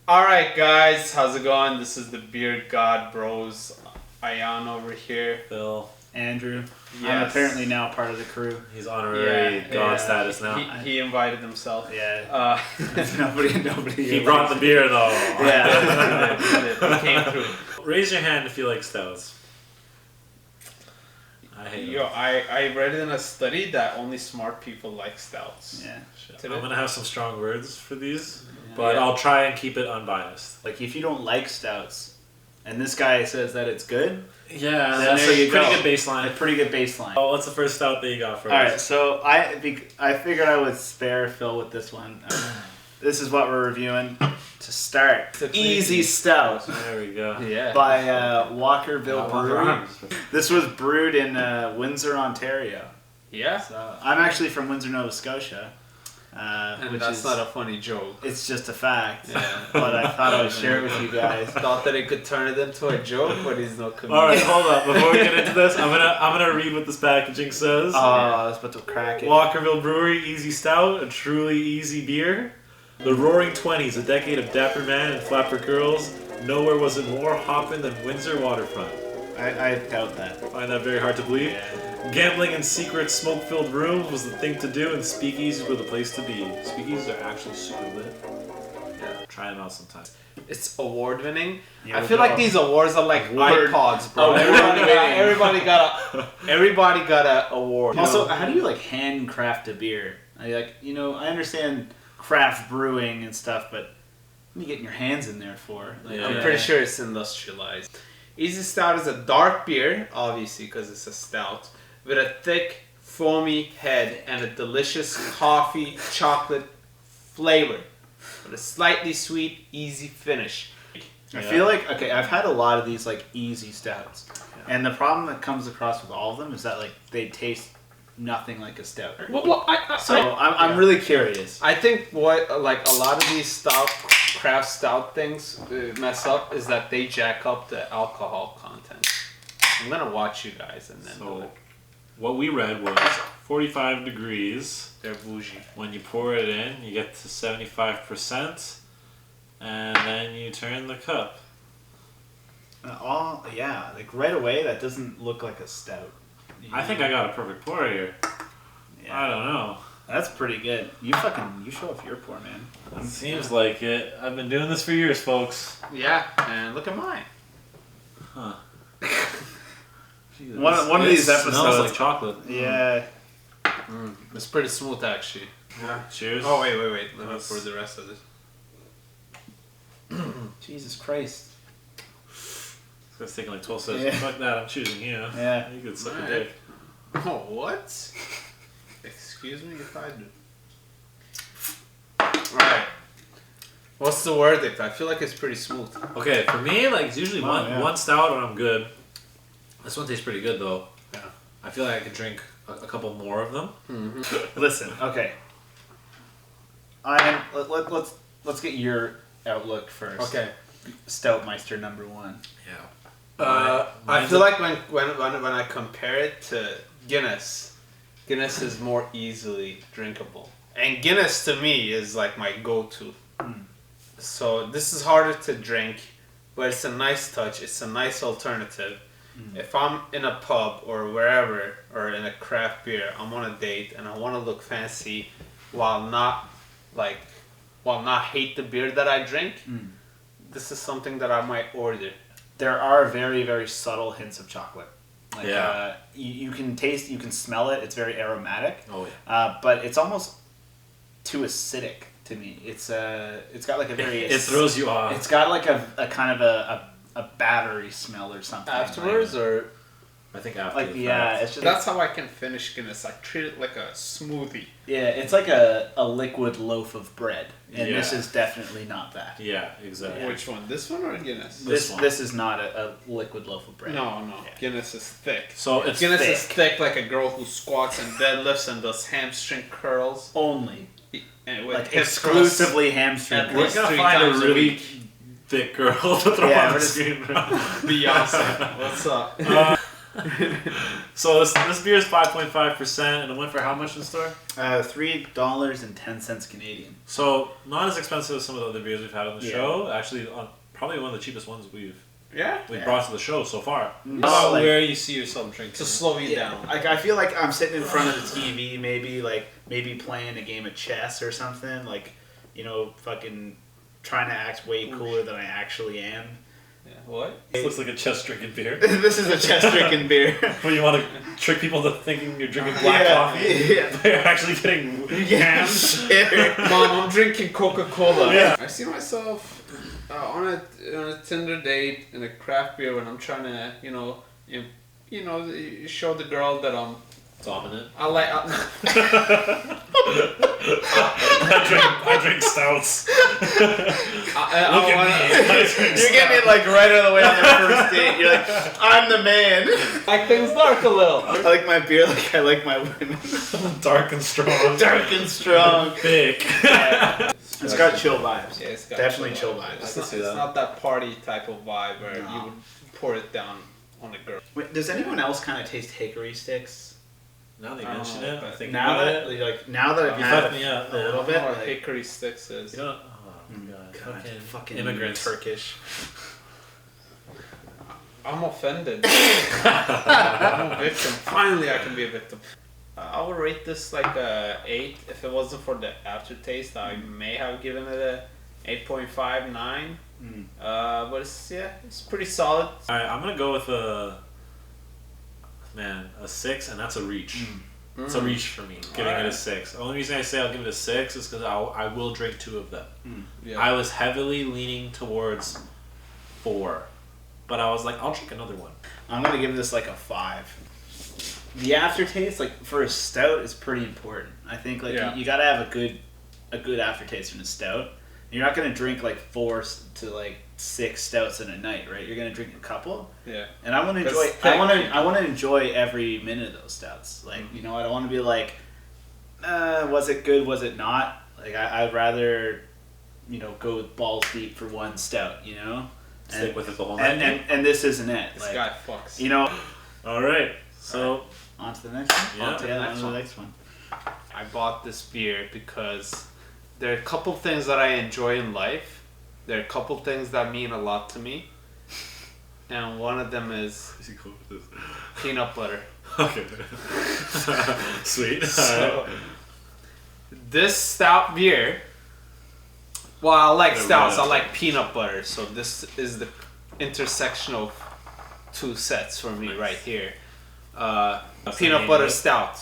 Alright guys, how's it going? This is the Beer God Bros. Ayan over here. Phil. Andrew. Yes. I'm apparently now part of the crew. He's honorary god status now. He invited himself. Yeah. Nobody. He brought the beer though. Yeah. He came through. Raise your hand if you like stouts. I hate them. I read in a study that only smart people like stouts. Yeah. I'm gonna have some strong words for these, but I'll try and keep it unbiased. Like if you don't like stouts, and this guy says that it's good, Yeah, then that's there a you pretty go. good baseline. A pretty good baseline. Oh, what's the first stout that you got for us? All right, so I figured I would spare Phil with this one. This is what we're reviewing to start. Easy Stout There we go. Yeah. by Walkerville Brewery. This was brewed in Windsor, Ontario. Yeah. So I'm actually from Windsor, Nova Scotia. And which that's is, not a funny joke. It's just a fact. Yeah. But I thought I would share it with you guys. Thought that it could turn it into a joke, but he's no comedian. All right, hold up. Before we get into this, I'm gonna read what this packaging says. I was about to crack it. Walkerville Brewery Easy Stout, a truly easy beer. The Roaring 20s, a decade of dapper man and flapper girls. Nowhere was it more hoppin' than Windsor waterfront. I doubt that. Find that very hard to believe. Yeah. Gambling in secret smoke-filled rooms was the thing to do, and speakeasies were the place to be. Speakeasies are actually super lit. Yeah, try them out sometime. It's award winning. Yeah, I feel like these awards are like iPods, bro. Everybody got a award. Also, how do you like handcraft a beer? I understand craft brewing and stuff, but what are you getting your hands in there for? Like, I'm pretty sure it's industrialized. Easy Stout is a dark beer, obviously because it's a stout, with a thick, foamy head and a delicious coffee chocolate flavor, with a slightly sweet, easy finish. I feel like, I've had a lot of these like easy stouts, and the problem that comes across with all of them is that like they taste nothing like a stout. I'm really curious. I think what like a lot of these craft stout things mess up is that they jack up the alcohol content. I'm gonna watch you guys and then do it. What we read was 45 degrees. They're bougie. When you pour it in, you get to 75%, and then you turn the cup. Like right away, that doesn't look like a stout. I think I got a perfect pour here. Yeah. I don't know. That's pretty good. You show off your pour, man. It seems like it. I've been doing this for years, folks. Yeah, and look at mine. Huh. One of these episodes smells like chocolate. Yeah. It's pretty smooth actually. Yeah. Cheers. Oh wait. Let me pour the rest of this. Jesus Christ. It's taking like 12 seconds. Yeah. Fuck that, I'm choosing you. Yeah. You could suck a Alright. dick. Oh, what? Excuse me if I do. Alright. What's the verdict? I feel like it's pretty smooth. Okay, for me, like, it's usually one stout and I'm good. This one tastes pretty good, though. Yeah. I feel like I could drink a couple more of them. Mm-hmm. Listen, okay. Let's get your outlook first. Okay. Stoutmeister number 1. Yeah. I feel like when I compare it to Guinness is more easily drinkable. And Guinness to me is like my go-to. So this is harder to drink, but it's a nice touch. It's a nice alternative. If I'm in a pub or wherever, or in a craft beer, I'm on a date and I want to look fancy while not hate the beer that I drink, this is something that I might order. There are very, very subtle hints of chocolate. Like, Yeah. You can taste, you can smell it. It's very aromatic. Oh, yeah. But it's almost too acidic to me. It's got like a very... It throws you off. It's got like a kind of a battery smell or something. Afterwards, like, or I think after like the yeah, fact. it's just that's how I can finish Guinness. I treat it like a smoothie. yeah, it's like a liquid loaf of bread, and this Yeah. is definitely not that. Yeah, exactly. Which one? This one or Guinness? This is not a liquid loaf of bread. No. Yeah. Guinness is thick. So it's Guinness thick. is thick like a girl who squats and deadlifts and does hamstring curls. Only And with like hip exclusively hamstring. At We're least gonna 3 find a times a really week. thick girl to throw Yeah, on the we're just- screen. Beyonce. What's up? So this beer is 5.5%, and it went for how much in the store? $3.10 Canadian. So not as expensive as some of the other beers we've had on the Yeah. show. Actually, probably one of the cheapest ones we've Yeah. brought to the show so far. Oh, like- where you see yourself drinking to slow you down. Like I feel like I'm sitting in front of the TV, maybe playing a game of chess or something. Like, fucking trying to act way cooler than I actually am. Yeah. What? This looks like a chest drinking beer. This is a chess drinking beer. But you want to trick people into thinking you're drinking black coffee, but you're actually getting hammed. Mom, I'm drinking Coca-Cola. Yeah. I see myself on a Tinder date in a craft beer when I'm trying to, show the girl that I'm Dominant. I like. I drink stouts. You're getting it like right out of the way on the first date. You're like, I'm the man. Like things dark a little. I like my beer like I like my women. Dark and strong. Dark and strong. Thick. Yeah. It's got chill vibes. Yeah, it's got Definitely chill vibes. It's not that party type of vibe where No. you would pour it down on a girl. Wait, does anyone else kind of taste hickory sticks? Now that you I don't mention know, it, I but think Now about that it. now that I've You had fucked me up. a little I don't bit, know what like, hickory sticks is. You know, oh god, fucking immigrants. Turkish. I'm offended. I'm a victim. Finally, I can be a victim. I would rate this like a 8. If it wasn't for the aftertaste, I may have given it a 8.5, 9. But it's pretty solid. Alright, I'm gonna go with a 6, and that's a reach. It's a reach for me, giving it a 6. The only reason I say I'll give it a 6 is because I will drink 2 of them. Yeah. I was heavily leaning towards 4, but I was like, I'll drink another one. I'm gonna give this like a 5. The aftertaste, like for a stout, is pretty important. I think like you gotta have a good aftertaste from a stout. You're not gonna drink like 4 to like 6 stouts in a night, right? You're gonna drink a couple. Yeah. And I want to enjoy. I want to enjoy every minute of those stouts. Like I don't want to be like, was it good? Was it not? Like I'd rather, go balls deep for one stout. Stick with it the whole night. And this isn't it. This like, guy fucks. All right, so on to the next one. Yeah. On to the next one. I bought this beer because there are a couple things that I enjoy in life. There are a couple things that mean a lot to me. And one of them is is he cool with this? peanut butter. Okay. Sweet. So, this stout beer, well, I like stouts. I like peanut butter. So this is the intersection of 2 sets for me right here. Peanut butter stout,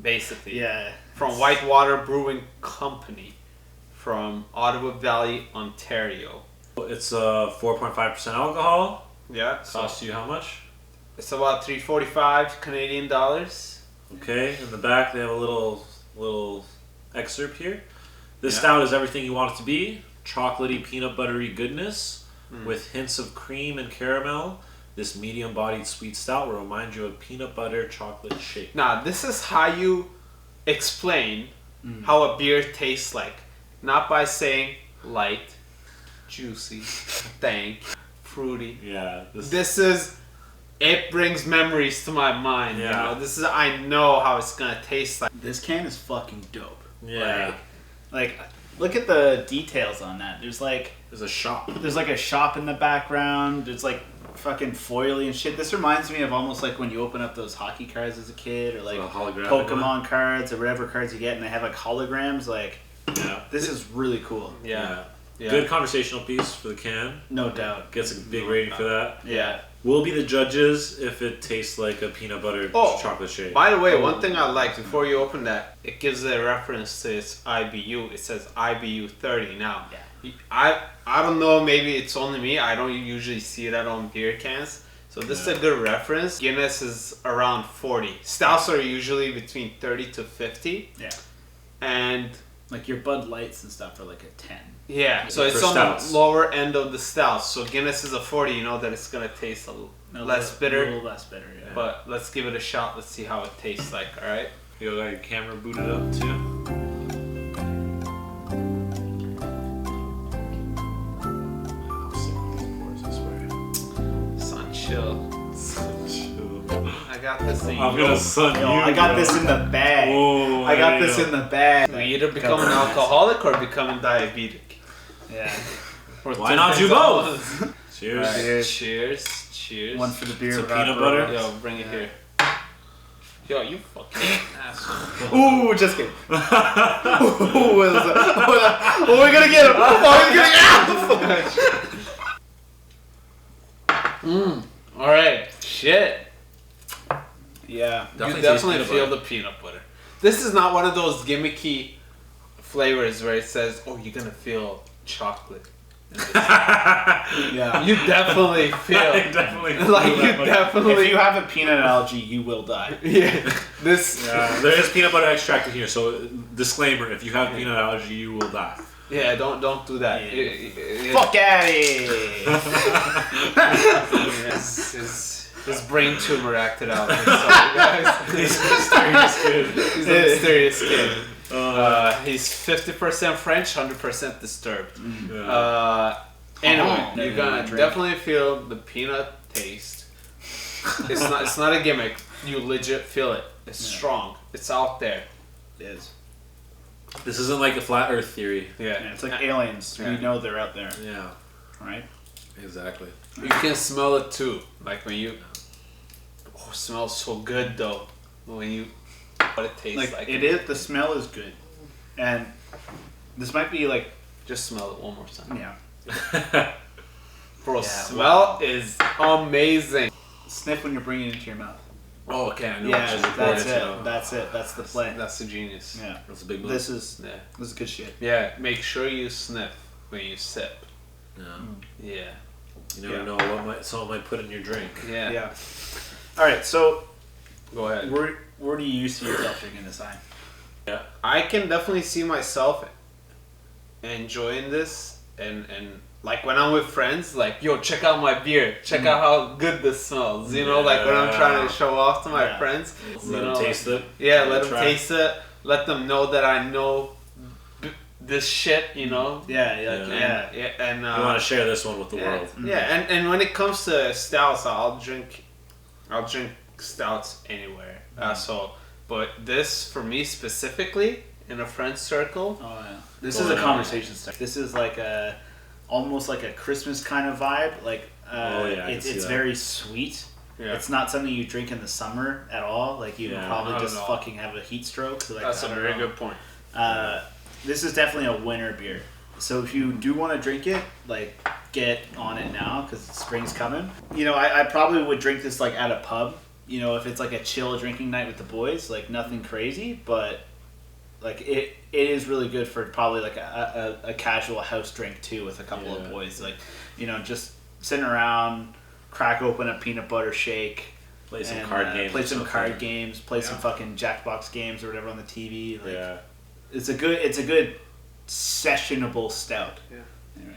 basically. Yeah. From Whitewater Brewing Company, from Ottawa Valley, Ontario. It's 4.5% alcohol. Yeah. So Cost you how much? it's about $3.45 Canadian dollars. Okay, in the back they have a little excerpt here. This Yeah. stout is everything you want it to be. Chocolatey, peanut buttery goodness with hints of cream and caramel. This medium-bodied sweet stout will remind you of peanut butter chocolate shake. Now, this is how you explain how a beer tastes like. Not by saying light, juicy, dank, fruity. Yeah, It brings memories to my mind. Yeah. I know how it's gonna taste like. This can is fucking dope. yeah. Like look at the details on that. There's There's a shop. a shop in the background. There's like fucking foily and shit. This reminds me of almost like when you open up those hockey cards as a kid, or like A holographic Pokemon cards or whatever cards you get, and they have like holograms. Like Yeah. this is really cool. Yeah. Good conversational piece for the can. No doubt. Gets a big rating for that. Yeah. We'll be the judges if it tastes like a peanut butter chocolate shake. By the way, one thing I like before you open that, it gives a reference to its IBU. It says IBU 30. Now, I don't know. Maybe it's only me. I don't usually see that on beer cans. So this is a good reference. Guinness is around 40. Stouts are usually between 30 to 50. Yeah. And Like your Bud Lights and stuff are like a 10. yeah, so it's For on stouts. the lower end of the stouts. So Guinness is a 40. You know that it's gonna taste a little less bitter. A little less bitter, yeah. But let's give it a shot. Let's see how it tastes like. All right. You got your camera booted up too. Sun chill. got this in I'm gonna sun you. I got this in the bag. Whoa, I got this in the bag. You either become an alcoholic or becoming diabetic. Yeah. Why not do both? Cheers. Right. Cheers. Cheers. One for the beer. To peanut butter. Yo, bring it here. Yo, you fucking asshole. Ooh, just kidding. Ooh, what is that? Oh, we're gonna get him. Oh, we're gonna get him. Alright. Shit. Yeah. You definitely feel the peanut butter. This is not one of those gimmicky flavors where it says, oh, you're gonna feel chocolate. Yeah. You definitely feel. Definitely. Like, you definitely. If you have a peanut allergy, you will die. Yeah. This. Yeah, there is peanut butter extract in here, so disclaimer: if you have peanut allergy, you will die. Yeah, don't do that. Yeah. Fuck out of here. His brain tumor acted out. Sorry, guys. He's a mysterious kid. He's a mysterious kid. He's 50% French, 100% disturbed. Anyway, you're gonna definitely feel the peanut taste. It's not a gimmick. You legit feel it. It's strong. It's out there. It is. This isn't like a flat Earth theory. Yeah, it's like aliens. Yeah. We know they're out there. Yeah, Right? exactly. You can smell it too. Like when you. Oh, it smells so good though. When you. What it tastes like. It is. The smell is good, and this might be like. Just smell it one more time. Yeah. Bro, Yeah, smell is amazing. Sniff when you're bringing it into your mouth. Oh, okay. I know Yeah, what that's you're it. doing. That's it. That's the play. That's the genius. Yeah. That's a big move. This is Yeah. good shit. Yeah. Make sure you sniff when you sip. Yeah. Yeah. You never know what someone might put in your drink. Yeah. Yeah. All right. So Go ahead. where do you see yourself drinking this time? Yeah. I can definitely see myself enjoying this and like when I'm with friends, like, yo, check out my beer. Check out how good this smells. You know, like when I'm trying to show off to my friends. Let them taste it. Yeah, let them try. taste it. Let them know that I know this shit, you know? Yeah. Yeah. And You want to share this one with the yeah, world. yeah, and when it comes to stouts, I'll drink stouts anywhere. But this for me specifically in a friend circle. Oh yeah. This is a conversation starter. This is like almost like a Christmas kind of vibe. Like it's very sweet. Yeah. It's not something you drink in the summer at all. Like you would probably not just at all. fucking have a heat stroke. Like, That's a very good point. This is definitely a winter beer. So if you do want to drink it, like get on it now because spring's coming. You know, I probably would drink this like at a pub. You know, if it's like a chill drinking night with the boys, like nothing crazy, but like it is really good for probably like a casual house drink too with a couple of boys. Like, you know, just sitting around, crack open a peanut butter shake. Play some card games. Play some card games. Play some fucking Jackbox games or whatever on the TV. Like, it's a good sessionable stout.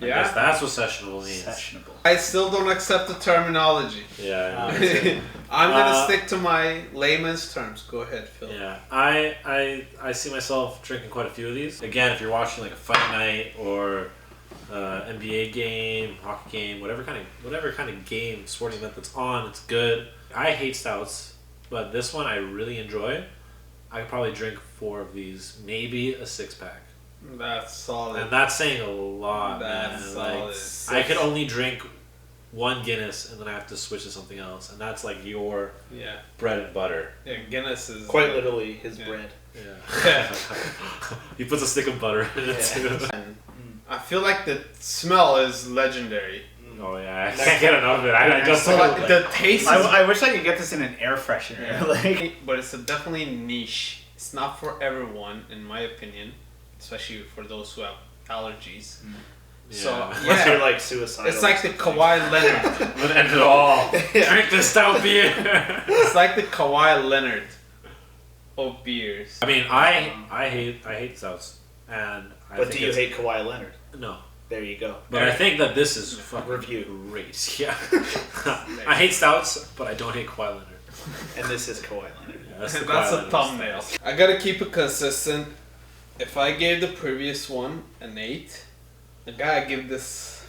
I guess that's what sessionable means. Sessionable. I still don't accept the terminology. Yeah. I'm gonna stick to my layman's terms. Go ahead, Phil. Yeah, I see myself drinking quite a few of these. Again, if you're watching like a fight night or NBA game, hockey game, whatever kind of game, sporting event that's on, it's good. I hate stouts, but this one I really enjoy. I could probably drink 4 of these, maybe a 6-pack. That's solid. And that's saying a lot, That's man. solid. Like, I could only drink 1 Guinness and then I have to switch to something else, and that's like your bread and butter. Yeah, Guinness is Quite literally his bread. Yeah. He puts a stick of butter in it too. I feel like the smell is legendary. Oh yeah, I can't get enough of it. I just So like, the taste is, I wish I could get this in an air freshener. Yeah. Like, but it's definitely niche. It's not for everyone, in my opinion, especially for those who have allergies. So unless you're like suicidal. it's like the Kawhi Leonard. would end it all. Drink this stout beer. It's like the Kawhi Leonard of beers. I mean, I hate stouts, and But do you hate Kawhi Leonard? No. There you go. But I think that this is fucking Review. great. Yeah. I hate stouts, but I don't hate Kawhi Leonard. And this is Kawhi Leonard. Yeah, That's the a Kawhi Leonard thumbnail. style. I gotta keep it consistent. If I gave the previous one an 8, I gotta give this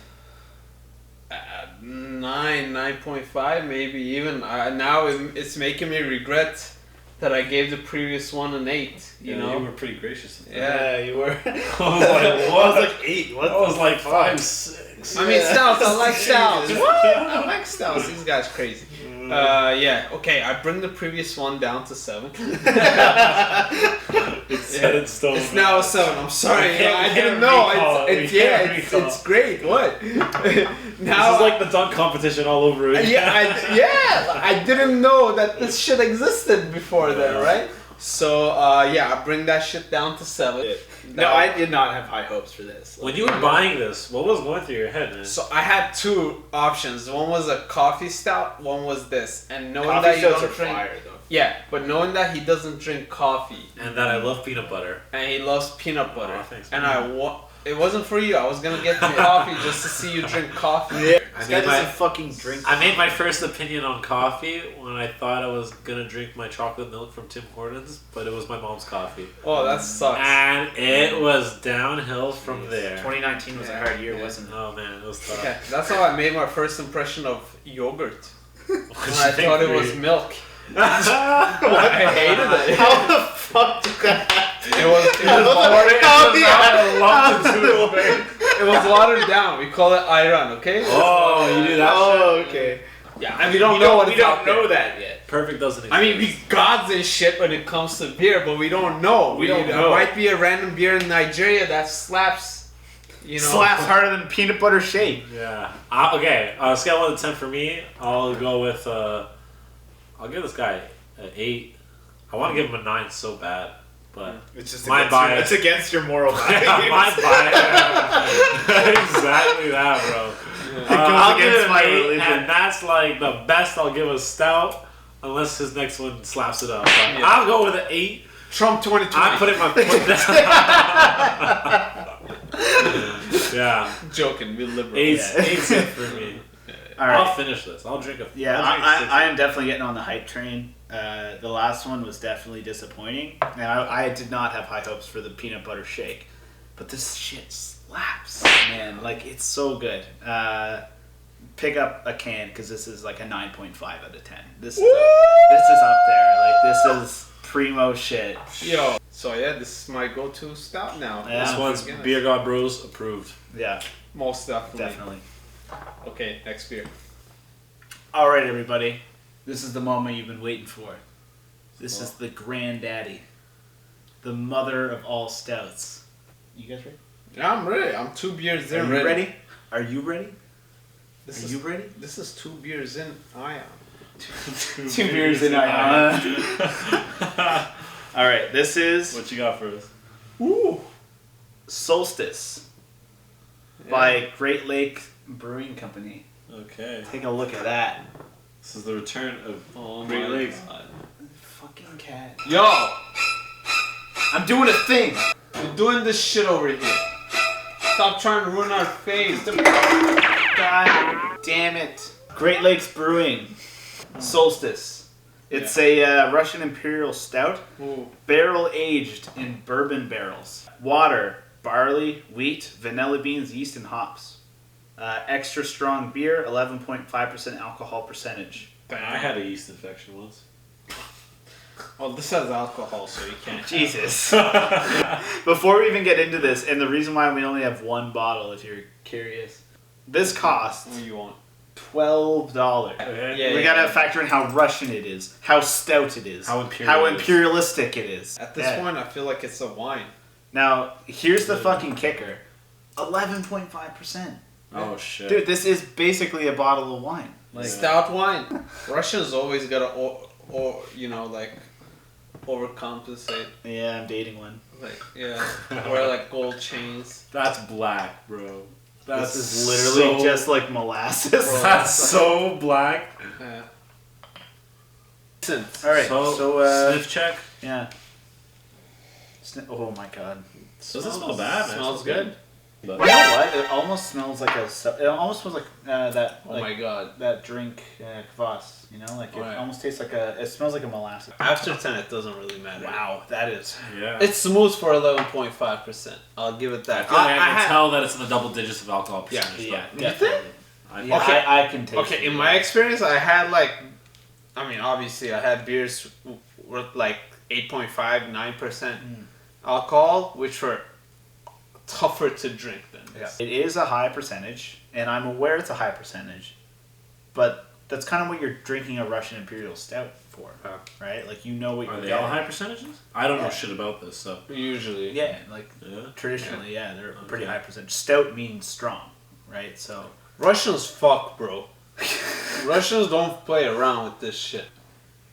9 9.5 maybe even. Now it's making me regret that I gave the previous one an 8. You know, you were pretty gracious. Yeah, you were. I was like, what? I was like 8. What? I was like 5, 6. I mean, stouts. I like stouts. What? I like stouts. These guys crazy. Yeah. Okay, I bring the previous one down to 7. It's set in stone. It's now a 7. I'm sorry. I didn't know. It's great. What? Now this is like the dunk competition all over again. I didn't know that this shit existed before then, right? So I bring that shit down to 7. No, I did not have high hopes for this. When you were buying this, what was going through your head, man? So I had 2 options. One was a coffee stout. One was this. And knowing coffee that you stouts don't are drink, fire, though. yeah, but knowing that he doesn't drink coffee And that I love peanut butter. and he loves peanut butter, Thanks, and man. it wasn't for you. I was gonna get the coffee just to see you drink coffee. Yeah. I This guy made my- doesn't fucking drink. I made my first opinion on coffee when I thought I was gonna drink my chocolate milk from Tim Hortons, but it was my mom's coffee. Oh, that sucks. And it was downhill from there. 2019 was a hard year, Yeah. wasn't it? Oh man, it was tough. Yeah, that's how I made my first impression of yogurt. What'd When you I think, thought it Reed? was milk. I hated it. How the fuck did that happen? It How was watered down. We call it iron, okay? Oh, you do that Oh, shit? okay. Yeah, and we don't know what We it's don't out there. know that yet. Perfect doesn't exist. I mean, we gods and shit when it comes to beer, but we don't know. We don't There know. might be a random beer in Nigeria that slaps, you know. Slaps harder than peanut butter shake. Yeah. Okay. Scale 1 to 10 for me. I'll go with. I'll give this guy an 8. I want to give him a 9 so bad, but It's just My against bias. It's against your moral values. my bias. Exactly that, bro. goes I'll give against it my an 8, religion. and that's like the best I'll give a stout, unless his next one slaps it up. But Yeah. I'll go with an 8. Trump 2020. I'm putting my foot down. Yeah. Joking, we're liberal. 8's it for me. All right. I'll finish this. I'll drink a. Yeah, I'll drink 6. I am definitely getting on the hype train. The last one was definitely disappointing, and I did not have high hopes for the peanut butter shake, but this shit slaps, man. Like, it's so good. Pick up a can because this is like a 9.5 out of 10. This is up there. Like, this is primo shit. Yo. So yeah, this is my go-to stout now. Yeah. This one's Guinness. Beer God Bros approved. Yeah, Most definitely. definitely. Okay, next beer. All right, everybody. This is the moment you've been waiting for. This is the granddaddy, the mother of all stouts. You guys ready? Yeah, I'm ready. I'm 2 beers in. Are you ready? Are you ready? This Are is, you ready? This is 2 beers in. I am. 2 beers in. All right, this is What you got for us? Ooh. Solstice by Great Lake Brewing Company. Okay. Take a look at that. This is the return of Oh Great my Lakes. God. Fucking cat. Yo, I'm doing a thing. we're doing this shit over here. Stop trying to ruin our face. God damn it. Great Lakes Brewing. Solstice. It's a Russian Imperial Stout. Ooh. Barrel aged in bourbon barrels. Water, barley, wheat, vanilla beans, yeast, and hops. Extra strong beer, 11.5% alcohol percentage. I had a yeast infection once. Oh, this has alcohol, so you can't. Jesus. Before we even get into this, and the reason why we only have one bottle, if you're curious, this costs What do you want? $12. Okay. We gotta factor in how Russian it is, how stout it is, How how imperial it is. imperialistic it is. At this Yeah. point, I feel like it's a wine. Now, here's the fucking kicker: 11.5%. Oh shit. Dude, this is basically a bottle of wine. Like, Stout wine. Russians always gotta, overcompensate. yeah, I'm dating one. Like, yeah, wear like gold chains. That's black, bro. That's This is literally so, just like molasses. That's so black. Yeah. All right, so sniff check. yeah. Oh my god. Doesn't smell bad, man. Smells It good. But You know what? It almost smells like it almost smells like that. Oh like, my god. that drink, kvass. You know, like it Right. almost tastes like it smells like a molasses. After 10, it doesn't really matter. Wow, that is. yeah. It's smooth for 11.5%. I'll give it I that. feel like I can had- tell that it's in the double digits of alcohol Yeah, percentage. yeah, though. definitely. I can taste it. Okay, in my experience, I had obviously I had beers with like 8.5, 9% alcohol, which were tougher to drink than this. It is a high percentage, and I'm aware it's a high percentage, but that's kind of what you're drinking a Russian Imperial Stout for, right? Like, you know what you're getting. getting. Are they all high percentages? I don't know shit about this, so. Usually. Yeah, traditionally, they're pretty high percentage. Stout means strong, right? So Russians fuck, bro. Russians don't play around with this shit.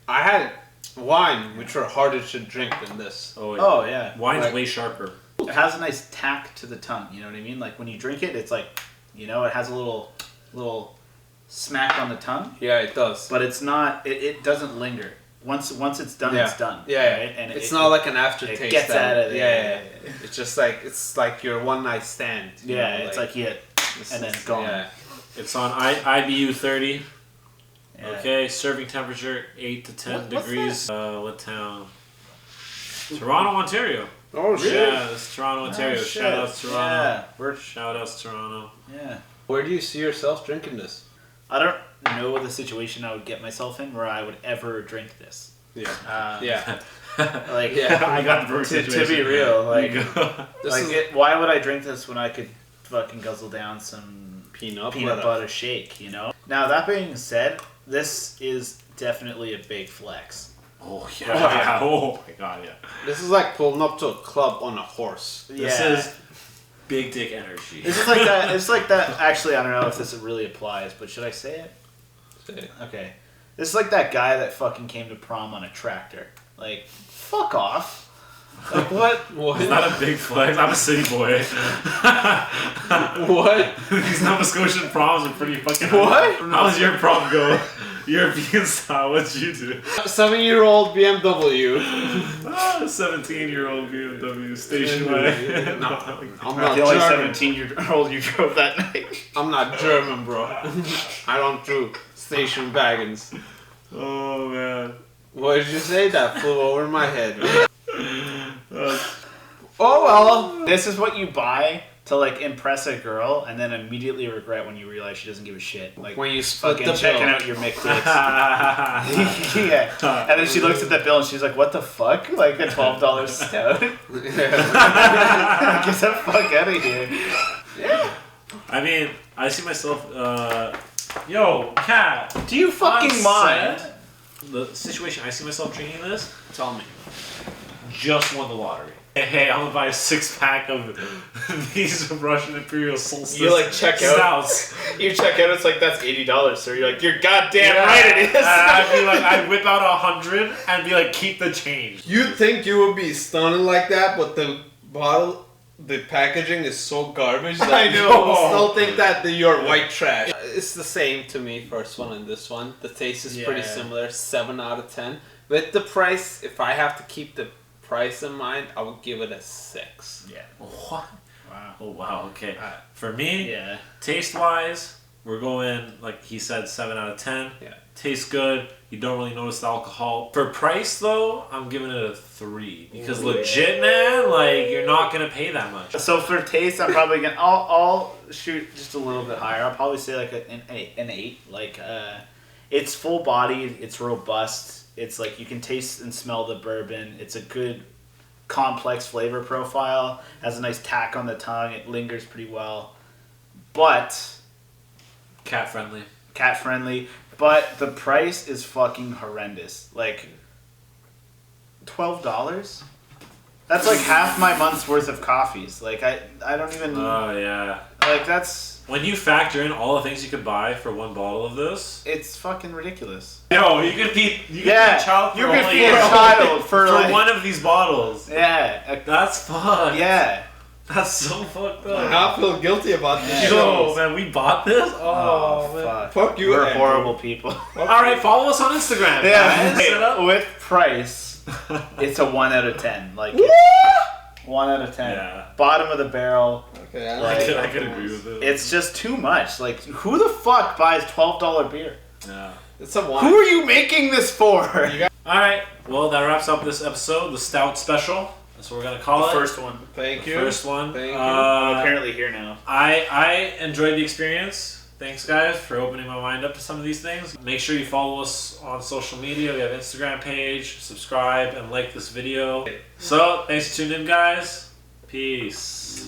I had wine, which were harder to drink than this. Oh yeah. Wine's way sharper. It has a nice tack to the tongue, you know what I mean? Like, when you drink it, it's like, it has a little smack on the tongue. Yeah, it does. But it's not, it doesn't linger. Once it's done, it's done. Yeah, right? And it's not like an aftertaste. It gets out of there. Yeah. It's just like your one night stand. It's like and then it's gone. Yeah. It's on IBU 30. Yeah. Okay, serving temperature 8 to 10 degrees. What town? Toronto, Ontario. Oh shit. Yeah, it's Toronto, Ontario. Shout out Toronto. Yeah. Shout out Toronto. Yeah. Where do you see yourself drinking this? I don't know the situation I would get myself in where I would ever drink this. Yeah. I got the to be real, why would I drink this when I could fucking guzzle down some peanut butter shake, Now, that being said, this is definitely a big flex. Oh yeah. Oh my god, yeah. This is like pulling up to a club on a horse. This is big dick energy. This is like that. It's like that. Actually, I don't know if this really applies, but should I say it? Say it. Okay. This is like that guy that fucking came to prom on a tractor. Like, fuck off. Like, what? Is that a big flex? I'm a city boy. What? These Nova Scotian proms are pretty fucking. What? How does your prom go? European style. What'd you do? 7-year-old BMW. 17-year-old BMW station wagon. No, I'm not the only German. 17-year-old you drove that night. I'm not German, bro. I don't do station wagons. Oh man. What did you say? That flew over my head. Oh well. This is what you buy to like impress a girl, and then immediately regret when you realize she doesn't give a shit. Like when you split fucking the checking bill. out your mix. Yeah, and then she looks at the bill and she's like, "What the fuck? Like a $12 stout? Get the fuck out of here!" Yeah. I mean, I see myself. Yo, cat. Do you fucking mind? The situation I see myself drinking this. Tell me. Just won the lottery. Hey, I'm gonna buy a 6-pack of these Russian Imperial Solstice. You like check out. Stouts. You check out. It's like, that's $80, sir. You're like, you're goddamn right it is. I'd be like, I'd whip out 100 and be like, keep the change. You'd think you would be stunning like that, but the packaging is so garbage that I know. you still think that you're white trash. It's the same to me, first one and this one. The taste is pretty similar, 7 out of 10. With the price, if I have to keep the price in mind, I would give it a 6. Yeah. What? Wow. Oh wow. Okay. For me, Yeah. taste wise, we're going like he said, 7 out of 10. Yeah. Tastes good. You don't really notice the alcohol. For price though, I'm giving it a 3 because legit, man, like you're not gonna pay that much. So for taste, I'm probably gonna. I'll shoot just a little bit higher. I'll probably say like an 8. Like, it's full bodied. It's robust. It's like you can taste and smell the bourbon. It's a good, complex flavor profile. Has a nice tack on the tongue. It lingers pretty well, but Cat friendly. But the price is fucking horrendous. Like $12. That's like half my month's worth of coffees. Like I don't even. Oh yeah. Like that's. When you factor in all the things you could buy for one bottle of this, It's fucking ridiculous. yo, you could feed a child for you a could whole feed year. a child for like, one of these bottles. Yeah. That's fucked. Yeah. That's so fucked up. I feel guilty about this. Yo, man, we bought this? Oh, man. Fuck. Fuck you, We're Andrew. horrible people. Alright, follow us on Instagram. Yeah. guys. Set up. With price, it's a 1 out of 10. Like, 1 out of 10. Yeah. Bottom of the barrel. Okay, I could agree with it. It's just too much. Like, who the fuck buys $12 beer? Yeah. it's a wine. Who are you making this for? Alright, well, that wraps up this episode, the Stout Special. That's what we're going to call it. First one. Thank you. First one. Thank you. I'm apparently here now. I enjoyed the experience. Thanks, guys, for opening my mind up to some of these things. Make sure you follow us on social media. We have an Instagram page. Subscribe and like this video. So, thanks for tuning in, guys. Peace.